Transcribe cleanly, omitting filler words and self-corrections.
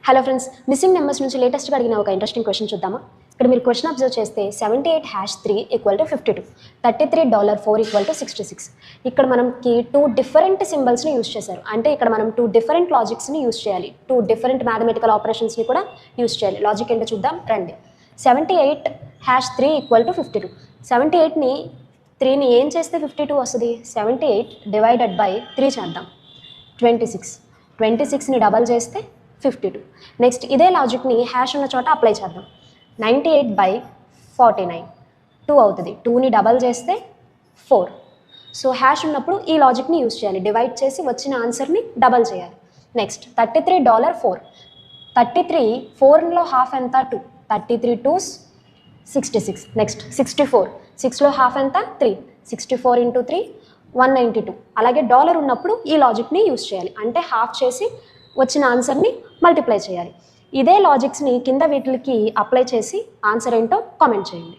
Hello friends, missing numbers నుంచి లేటెస్ట్గా అడిగిన ఒక ఇంట్రెస్టింగ్ క్వశ్చన్ చూద్దామా. ఇక్కడ మీరు క్వశ్చన్ అబ్జర్వ్ చేస్తే 78#3 = 52, $33 4 = 66. ఇక్కడ మనకి టూ డిఫరెంట్ సింబల్స్ని యూస్ చేశారు. అంటే ఇక్కడ మనం టూ డిఫరెంట్ లాజిక్స్ని యూస్ చేయాలి, టూ డిఫరెంట్ మ్యాథమెటికల్ ఆపరేషన్స్ని కూడా యూస్ చేయాలి. లాజిక్ ఏంటో చూద్దాం రండి. 78#3 = 52. 78ని 3ని ఏం చేస్తే 52 వస్తుంది? 78 డివైడెడ్ బై 3 చేద్దాం, 26. 26ని డబల్ చేస్తే 52. నెక్స్ట్ ఇదే లాజిక్ని హ్యాష్ ఉన్న చోట అప్లై చేద్దాం. 98/49 2 అవుతుంది. 2ని డబల్ చేస్తే 4. సో హ్యాష్ ఉన్నప్పుడు ఈ లాజిక్ని యూస్ చేయాలి, డివైడ్ చేసి వచ్చిన ఆన్సర్ని డబల్ చేయాలి. నెక్స్ట్ $33 4. 33 4లో హాఫ్ ఎంత? 2. 33 2s 66. నెక్స్ట్ 64 6లో హాఫ్ ఎంత? 3. 64 × 3 192. అలాగే డాలర్ ఉన్నప్పుడు ఈ లాజిక్ని యూస్ చేయాలి, అంటే హాఫ్ చేసి వచ్చిన ఆన్సర్ని మల్టిప్లై చేయాలి. ఇదే లాజిక్స్ని కింద వీటికి అప్లై చేసి ఆన్సర్ ఏంటో కామెంట్ చేయండి.